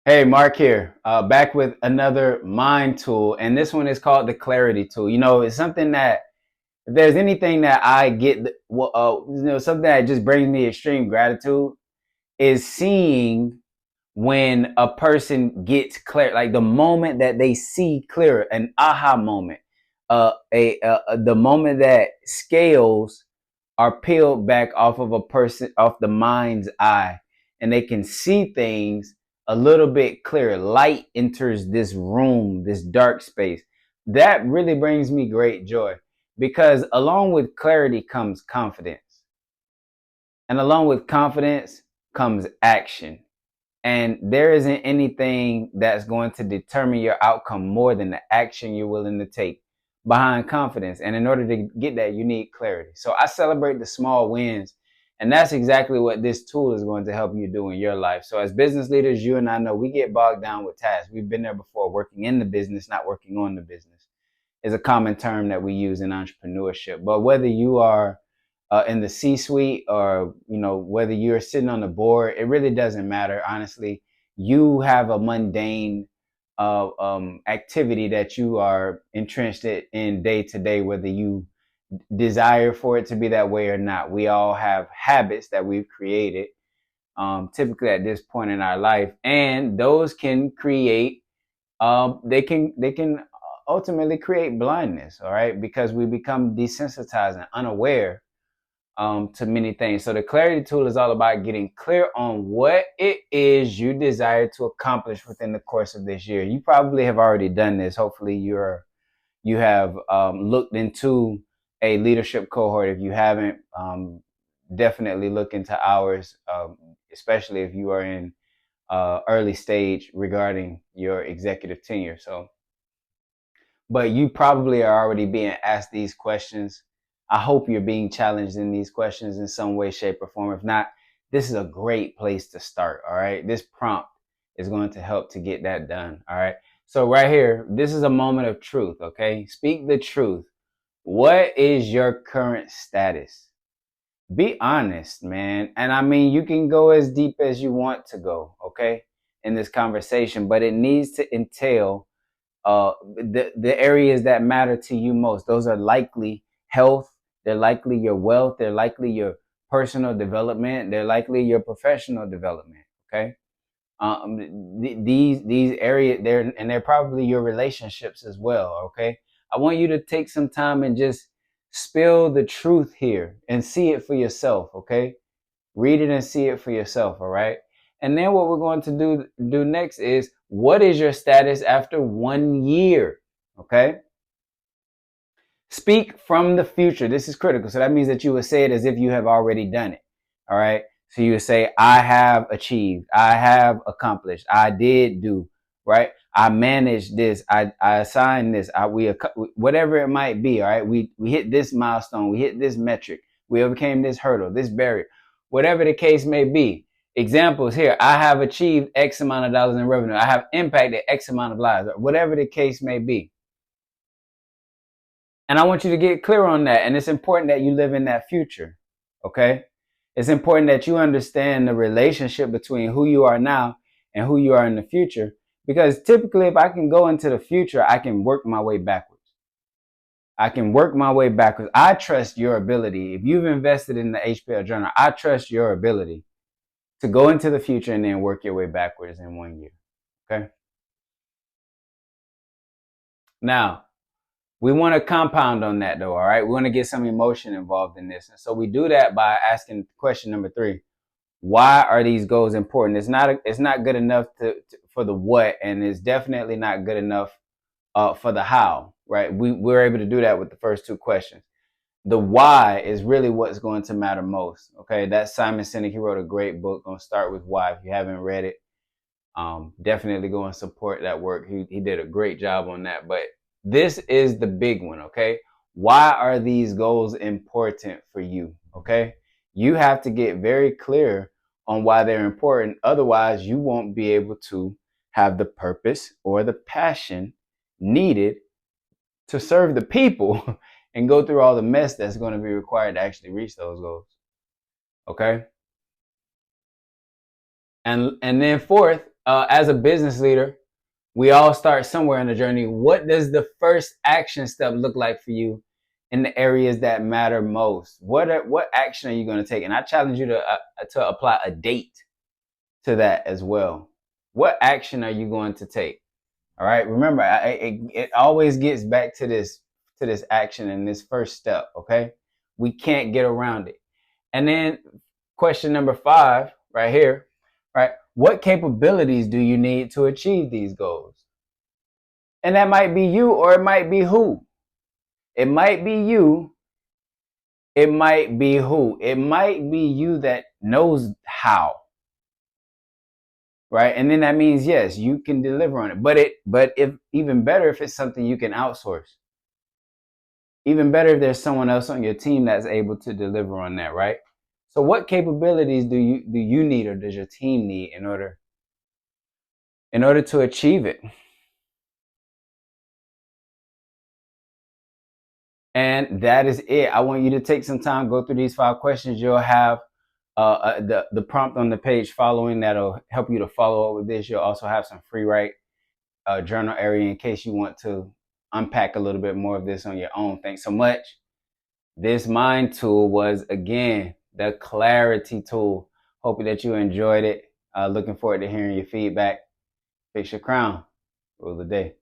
Hey, Mark here, back with another mind tool, and this one is called the clarity tool. It's something that if there's anything that I get, something that just brings me extreme gratitude is seeing when a person gets clear, like the moment that they see clearer, an aha moment, the moment that scales are peeled back off of a person, off the mind's eye, and they can see things a little bit clearer. Light enters this room, this dark space. That really brings me great joy because along with clarity comes confidence. And along with confidence comes action. And there isn't anything that's going to determine your outcome more than the action you're willing to take behind confidence. And in order to get that, you need clarity. So I celebrate the small wins. And that's exactly what this tool is going to help you do in your life. So as business leaders, you and I know we get bogged down with tasks. We've been there before. Working in the business, not working on the business is a common term that we use in entrepreneurship. But whether you are in the C-suite or whether you're sitting on the board, it really doesn't matter. Honestly, you have a mundane activity that you are entrenched in day to day, whether you desire for it to be that way or not. We all have habits that we've created, typically at this point in our life, and those can create they can ultimately create blindness. All right, because we become desensitized and unaware to many things. So the clarity tool is all about getting clear on what it is you desire to accomplish within the course of this year. You probably have already done this. Hopefully you have looked into a leadership cohort. If you haven't, definitely look into ours, especially if you are in early stage regarding your executive tenure. But you probably are already being asked these questions. I hope you're being challenged in these questions in some way, shape, or form. If not, this is a great place to start. All right. This prompt is going to help to get that done. All right. So right here, this is a moment of truth. Okay. Speak the truth. What is your current status? Be honest, man. And I mean, you can go as deep as you want to go. Okay. In this conversation, but it needs to entail the areas that matter to you most. Those are likely health, they're likely your wealth, they're likely your personal development, they're likely your professional development. Okay, these areas there, and they're probably your relationships as well. Okay, I want you to take some time and just spill the truth here and see it for yourself. Okay, read it and see it for yourself. All right. And then what we're going to do next is, what is your status after 1 year? Okay. Speak from the future. This is critical. So that means that you would say it as if you have already done it. All right. So you would say, I have achieved, I have accomplished, I did do, right? I managed this, I assigned this, whatever it might be. All right. We hit this milestone, we hit this metric, we overcame this hurdle, this barrier, whatever the case may be. Examples here: I have achieved X amount of dollars in revenue, I have impacted X amount of lives, whatever the case may be. And I want you to get clear on that. And it's important that you live in that future. Okay. It's important that you understand the relationship between who you are now and who you are in the future. Because typically, if I can go into the future, I can work my way backwards. I can work my way backwards. I trust your ability. If you've invested in the HPL Journal, I trust your ability to go into the future and then work your way backwards in 1 year. Okay. Now, we want to compound on that though. All right. We want to get some emotion involved in this. And so we do that by asking question number 3. Why are these goals important? It's not good enough for the what, and it's definitely not good enough for the how, right? We're able to do that with the first 2 questions. The why is really what's going to matter most. Okay. That's Simon Sinek. He wrote a great book on Start With Why. If you haven't read it, definitely go and support that work. He did a great job on that. But this is the big one. Okay. Why are these goals important for you? Okay. You have to get very clear on why they're important. Otherwise, you won't be able to have the purpose or the passion needed to serve the people and go through all the mess that's going to be required to actually reach those goals. Okay. And then fourth, as a business leader, we all start somewhere in the journey. What does the first action step look like for you in the areas that matter most? What action are you going to take? And I challenge you to apply a date to that as well. What action are you going to take? All right. Remember, it always gets back to this action and this first step. Okay. We can't get around it. And then question number 5 right here, right? What capabilities do you need to achieve these goals? And that might be you, or it might be who. It might be you. It might be who. It might be you that knows how. Right? And then that means, yes, you can deliver on it. But if even better if it's something you can outsource. Even better if there's someone else on your team that's able to deliver on that, right? So what capabilities do you need, or does your team need in order to achieve it? And that is it. I want you to take some time, go through these 5 questions. You'll have the prompt on the page following that'll help you to follow up with this. You'll also have some free write journal area in case you want to unpack a little bit more of this on your own. Thanks so much. This mind tool was, again, the clarity tool. Hoping that you enjoyed it. Looking forward to hearing your feedback. Fix your crown. Rule the day.